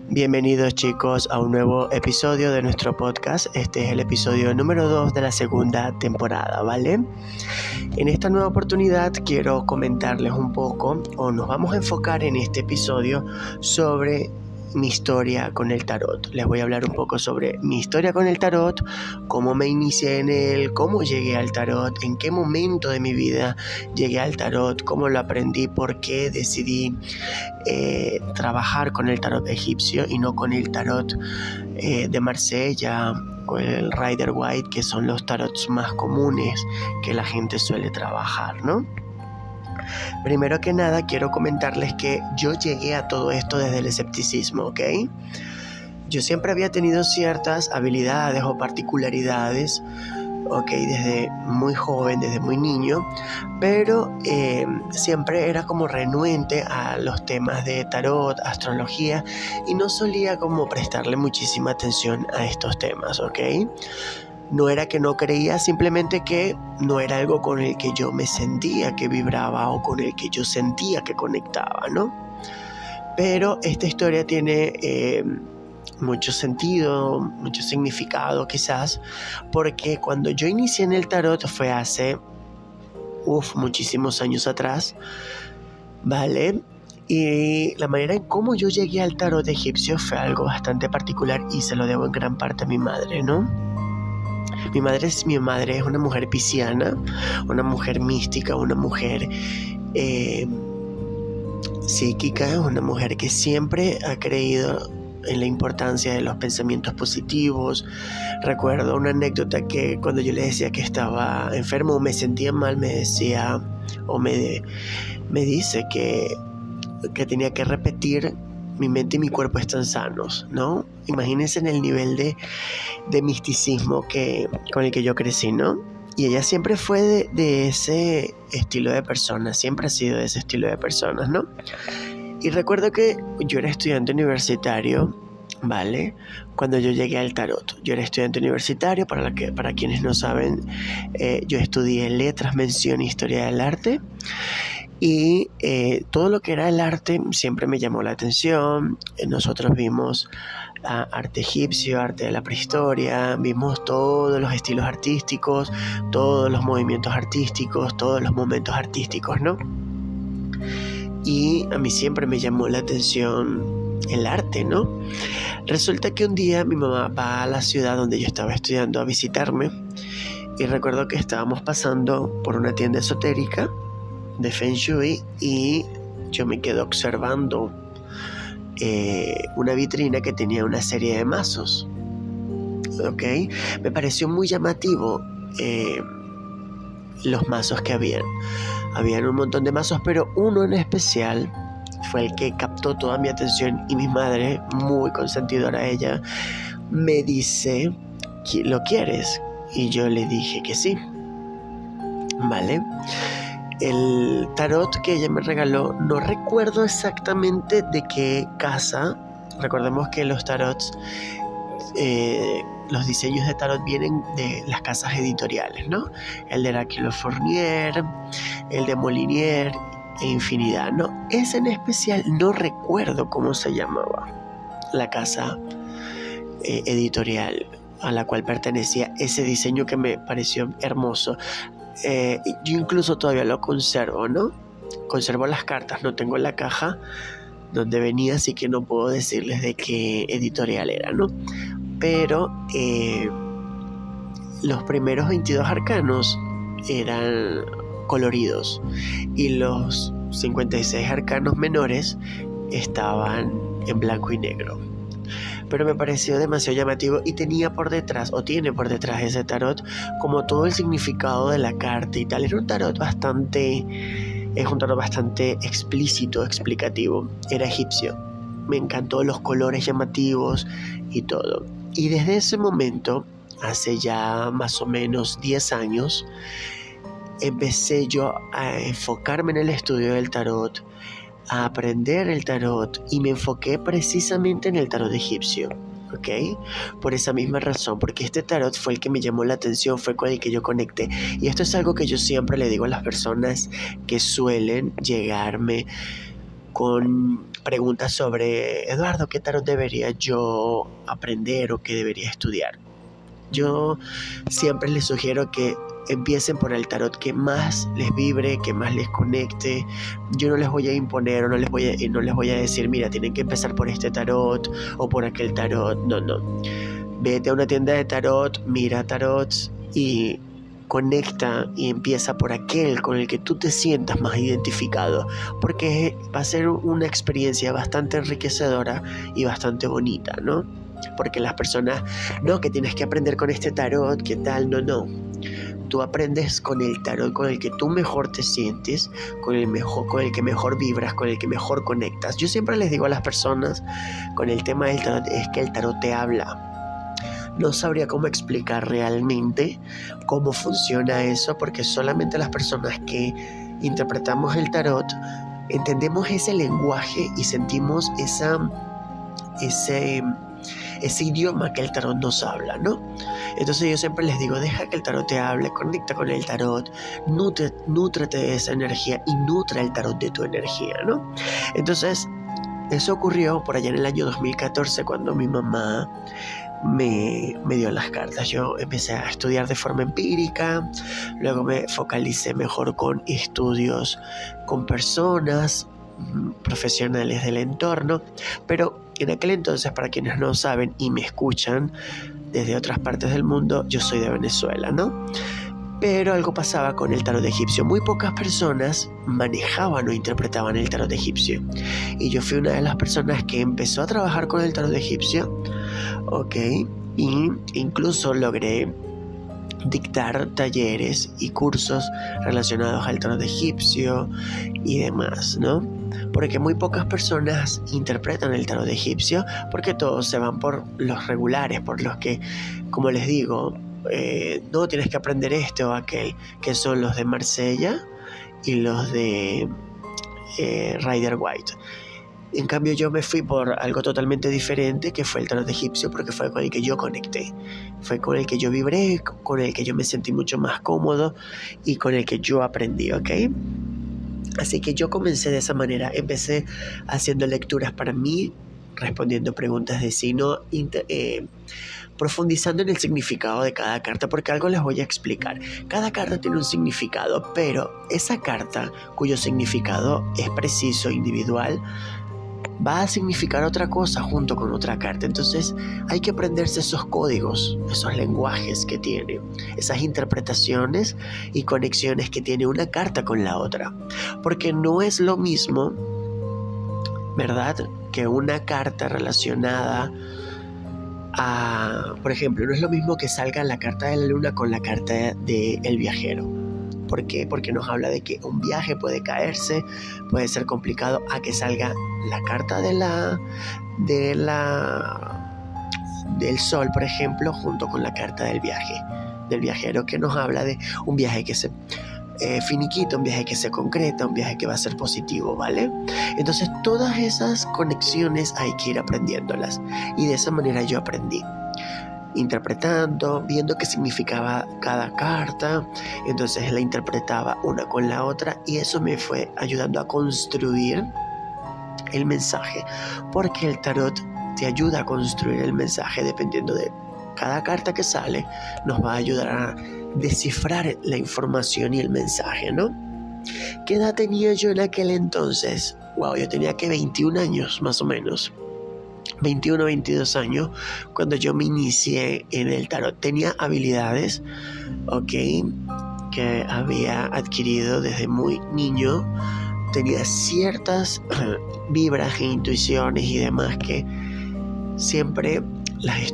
Bienvenidos chicos a un nuevo episodio de nuestro podcast. Este es el episodio número 2 de la segunda temporada, ¿vale? En esta nueva oportunidad quiero comentarles un poco, o nos vamos a enfocar en este episodio sobre mi historia con el tarot. Les voy a hablar un poco sobre mi historia con el tarot, cómo me inicié en él, cómo llegué al tarot, en qué momento de mi vida llegué al tarot, cómo lo aprendí, por qué decidí trabajar con el tarot egipcio y no con el tarot de Marsella o el Rider Waite, que son los tarots más comunes que la gente suele trabajar, ¿no? Primero que nada, quiero comentarles que yo llegué a todo esto desde el escepticismo, ¿ok? Yo siempre había tenido ciertas habilidades o particularidades, ¿ok? Desde muy joven, desde muy niño, pero siempre era como renuente a los temas de tarot, astrología, y no solía como prestarle muchísima atención a estos temas, ¿ok? No era que no creía, simplemente que no era algo con el que yo me sentía que vibraba o con el que yo sentía que conectaba, ¿no? Pero esta historia tiene mucho sentido, mucho significado quizás, porque cuando yo inicié en el tarot fue hace muchísimos años atrás, ¿vale? Y la manera en cómo yo llegué al tarot egipcio fue algo bastante particular y se lo debo en gran parte a mi madre, ¿no? Mi madre es una mujer pisciana, una mujer mística, una mujer psíquica, una mujer que siempre ha creído en la importancia de los pensamientos positivos. Recuerdo una anécdota que cuando yo le decía que estaba enfermo o me sentía mal, me decía o me dice que tenía que repetir: mi mente y mi cuerpo están sanos, ¿no? Imagínense en el nivel de misticismo con el que yo crecí, ¿no? Y ella siempre fue de ese estilo de personas, siempre ha sido de ese estilo de personas, ¿no? Y recuerdo que yo era estudiante universitario, ¿vale? Cuando yo llegué al tarot. Yo era estudiante universitario, para quienes no saben, yo estudié letras, mención e historia del arte. Y todo lo que era el arte siempre me llamó la atención. Nosotros vimos arte egipcio, arte de la prehistoria, vimos todos los estilos artísticos, todos los movimientos artísticos, todos los momentos artísticos, ¿no? Y a mí siempre me llamó la atención el arte, ¿no? Resulta que un día mi mamá va a la ciudad donde yo estaba estudiando a visitarme, y recuerdo que estábamos pasando por una tienda esotérica de Feng Shui y yo me quedo observando una vitrina que tenía una serie de mazos, ¿ok? Me pareció muy llamativo los mazos que habían un montón de mazos, pero uno en especial fue el que captó toda mi atención, y mi madre, muy consentidora ella, me dice: ¿lo quieres? Y yo le dije que sí, ¿vale? El tarot que ella me regaló, no recuerdo exactamente de qué casa. Recordemos que los tarots, los diseños de tarot vienen de las casas editoriales, ¿no? El de Hercule Fournier, el de Molinier e infinidad, ¿no? Ese en especial no recuerdo cómo se llamaba la casa editorial a la cual pertenecía ese diseño, que me pareció hermoso. Yo incluso todavía lo conservo, ¿no? Conservo las cartas, no tengo la caja donde venía, así que no puedo decirles de qué editorial era, ¿no? Pero los primeros 22 arcanos eran coloridos y los 56 arcanos menores estaban en blanco y negro. Pero me pareció demasiado llamativo y tiene por detrás ese tarot como todo el significado de la carta y tal. Es un tarot bastante explícito, explicativo. Era egipcio. Me encantó los colores llamativos y todo. Y desde ese momento, hace ya más o menos 10 años, empecé yo a enfocarme en el estudio del tarot, a aprender el tarot, y me enfoqué precisamente en el tarot egipcio, ¿ok? Por esa misma razón, porque este tarot fue el que me llamó la atención, fue con el que yo conecté. Y esto es algo que yo siempre le digo a las personas que suelen llegarme con preguntas sobre, Eduardo, ¿qué tarot debería yo aprender o qué debería estudiar? Yo siempre les sugiero que empiecen por el tarot que más les vibre, que más les conecte. Yo no les voy a imponer o no les voy a decir, mira, tienen que empezar por este tarot o por aquel tarot. No. Vete a una tienda de tarot, mira tarots y conecta y empieza por aquel con el que tú te sientas más identificado, porque va a ser una experiencia bastante enriquecedora y bastante bonita, ¿no? Porque las personas, no, que tienes que aprender con este tarot, ¿qué tal? No. Tú aprendes con el tarot con el que tú mejor te sientes, con el que mejor vibras, con el que mejor conectas. Yo siempre les digo a las personas con el tema del tarot es que el tarot te habla. No sabría cómo explicar realmente cómo funciona eso, porque solamente las personas que interpretamos el tarot entendemos ese lenguaje y sentimos ese idioma que el tarot nos habla, ¿no? Entonces yo siempre les digo, deja que el tarot te hable, conecta con el tarot, nútrete de esa energía y nutre el tarot de tu energía, ¿no? Entonces, eso ocurrió por allá en el año 2014 cuando mi mamá me dio las cartas. Yo empecé a estudiar de forma empírica, luego me focalicé mejor con estudios con personas profesionales del entorno, pero en aquel entonces, para quienes no saben y me escuchan desde otras partes del mundo, yo soy de Venezuela, ¿no? Pero algo pasaba con el tarot egipcio. Muy pocas personas manejaban o interpretaban el tarot egipcio. Y yo fui una de las personas que empezó a trabajar con el tarot egipcio, ¿ok? Y incluso logré dictar talleres y cursos relacionados al tarot egipcio y demás, ¿no? Porque muy pocas personas interpretan el tarot egipcio, porque todos se van por los regulares, por los que, como les digo, no tienes que aprender este o aquel, que son los de Marsella y los de Rider White. En cambio yo me fui por algo totalmente diferente, que fue el tarot egipcio, porque fue con el que yo conecté, fue con el que yo vibré, con el que yo me sentí mucho más cómodo y con el que yo aprendí, ¿ok? Así que yo comencé de esa manera, empecé haciendo lecturas para mí, respondiendo preguntas de signo, profundizando en el significado de cada carta, porque algo les voy a explicar. Cada carta tiene un significado, pero esa carta, cuyo significado es preciso, individual, va a significar otra cosa junto con otra carta. Entonces hay que aprenderse esos códigos, esos lenguajes que tiene, esas interpretaciones y conexiones que tiene una carta con la otra, porque no es lo mismo, ¿verdad?, que una carta relacionada a, por ejemplo, no es lo mismo que salga la carta de la luna con la carta de el viajero. ¿Por qué? Porque nos habla de que un viaje puede caerse, puede ser complicado, a que salga la carta del sol, por ejemplo, junto con la carta del viajero, que nos habla de un viaje que se finiquita, un viaje que se concreta, un viaje que va a ser positivo, ¿vale? Entonces todas esas conexiones hay que ir aprendiéndolas, y de esa manera yo aprendí, interpretando, viendo qué significaba cada carta. Entonces la interpretaba una con la otra, y eso me fue ayudando a construir el mensaje, porque el tarot te ayuda a construir el mensaje. Dependiendo de cada carta que sale, nos va a ayudar a descifrar la información y el mensaje, ¿no? ¿Qué edad tenía yo en aquel entonces? Wow, yo tenía que 21 años más o menos, 21, 22 años, cuando yo me inicié en el tarot. Tenía habilidades, ¿ok?, que había adquirido desde muy niño. Tenía ciertas vibras e intuiciones y demás que siempre las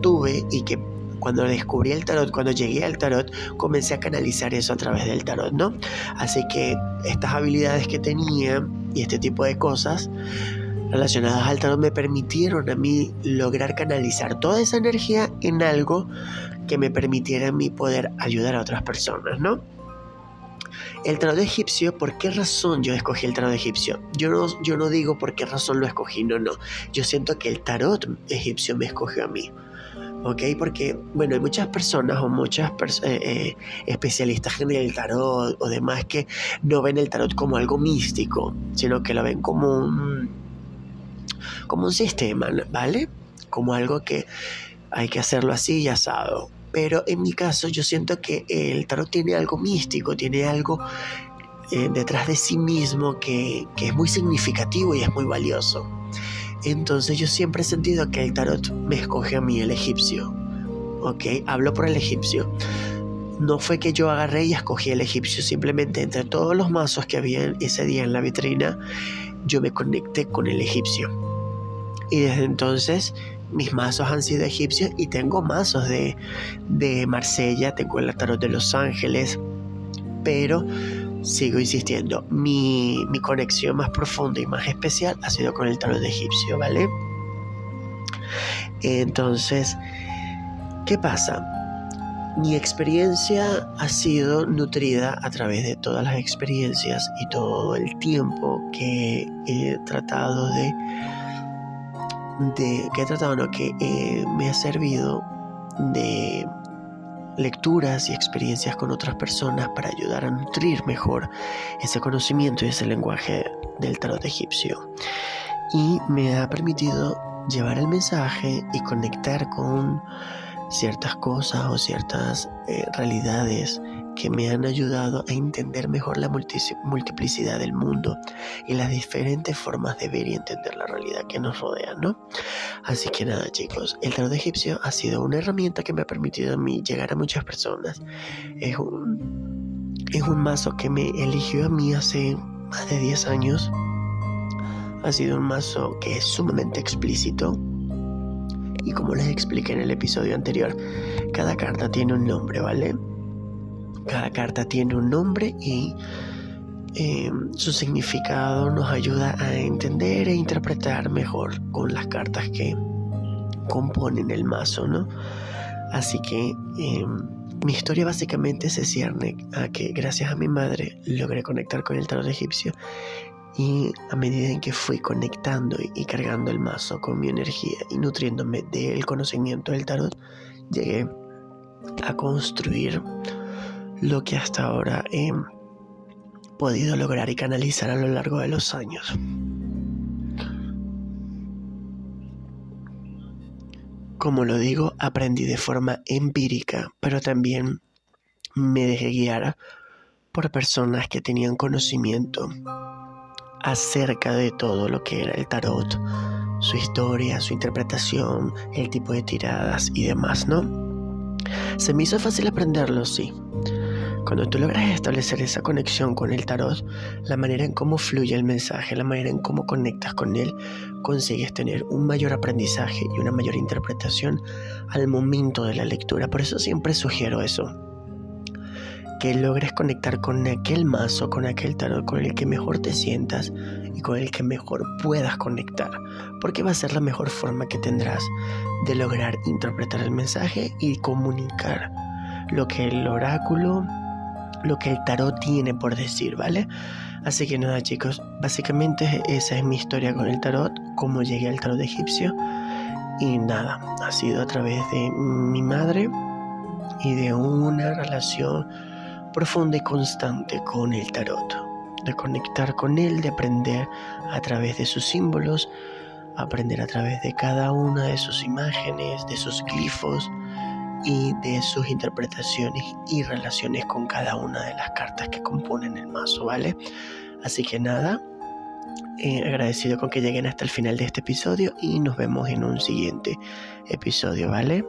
tuve, y que cuando descubrí el tarot, cuando llegué al tarot, comencé a canalizar eso a través del tarot, ¿no? Así que estas habilidades que tenía y este tipo de cosas relacionadas al tarot me permitieron a mí lograr canalizar toda esa energía en algo que me permitiera a mí poder ayudar a otras personas, ¿no? El tarot egipcio, ¿por qué razón yo escogí el tarot egipcio? Yo no digo por qué razón lo escogí, no. Yo siento que el tarot egipcio me escogió a mí, ¿ok? Porque, bueno, hay muchas personas o especialistas en el tarot o demás que no ven el tarot como algo místico, sino que lo ven como un sistema, ¿vale? Como algo que hay que hacerlo así y asado. Pero en mi caso yo siento que el tarot tiene algo místico, tiene algo detrás de sí mismo que es muy significativo y es muy valioso. Entonces yo siempre he sentido que el tarot me escoge a mí, el egipcio. ¿Ok? Hablo por el egipcio. No fue que yo agarré y escogí el egipcio, simplemente entre todos los mazos que había ese día en la vitrina, yo me conecté con el egipcio. Y desde entonces mis mazos han sido egipcios y tengo mazos de Marsella, tengo el tarot de Los Ángeles, pero sigo insistiendo, mi conexión más profunda y más especial ha sido con el tarot de egipcio, ¿vale? Entonces, ¿qué pasa? Mi experiencia ha sido nutrida a través de todas las experiencias y todo el tiempo que he tratado me ha servido de lecturas y experiencias con otras personas para ayudar a nutrir mejor ese conocimiento y ese lenguaje del tarot egipcio. Y me ha permitido llevar el mensaje y conectar con ciertas cosas o ciertas realidades que me han ayudado a entender mejor la multiplicidad del mundo y las diferentes formas de ver y entender la realidad que nos rodea, ¿no? Así que nada, chicos, el tarot egipcio ha sido una herramienta que me ha permitido a mí llegar a muchas personas. Es un mazo que me eligió a mí hace más de 10 años. Ha sido un mazo que es sumamente explícito. Y como les expliqué en el episodio anterior, cada carta tiene un nombre, ¿vale? Cada carta tiene un nombre y su significado nos ayuda a entender e interpretar mejor con las cartas que componen el mazo, ¿no? Así que mi historia básicamente se cierne a que gracias a mi madre logré conectar con el tarot egipcio. Y a medida en que fui conectando y cargando el mazo con mi energía y nutriéndome del conocimiento del tarot, llegué a construir lo que hasta ahora he podido lograr y canalizar a lo largo de los años. Como lo digo, aprendí de forma empírica, pero también me dejé guiar por personas que tenían conocimiento acerca de todo lo que era el tarot, su historia, su interpretación, el tipo de tiradas y demás, ¿no? Se me hizo fácil aprenderlo, sí. Cuando tú logras establecer esa conexión con el tarot, la manera en cómo fluye el mensaje, la manera en cómo conectas con él, consigues tener un mayor aprendizaje y una mayor interpretación al momento de la lectura. Por eso siempre sugiero eso, que logres conectar con aquel mazo, con aquel tarot con el que mejor te sientas y con el que mejor puedas conectar, porque va a ser la mejor forma que tendrás de lograr interpretar el mensaje y comunicar lo que el oráculo, lo que el tarot tiene por decir, ¿vale? Así que nada, chicos, básicamente esa es mi historia con el tarot, cómo llegué al tarot egipcio. Y nada, ha sido a través de mi madre y de una relación profunda y constante con el tarot, de conectar con él, de aprender a través de sus símbolos, aprender a través de cada una de sus imágenes, de sus glifos y de sus interpretaciones y relaciones con cada una de las cartas que componen el mazo, ¿vale? Así que nada, agradecido con que lleguen hasta el final de este episodio y nos vemos en un siguiente episodio, ¿vale?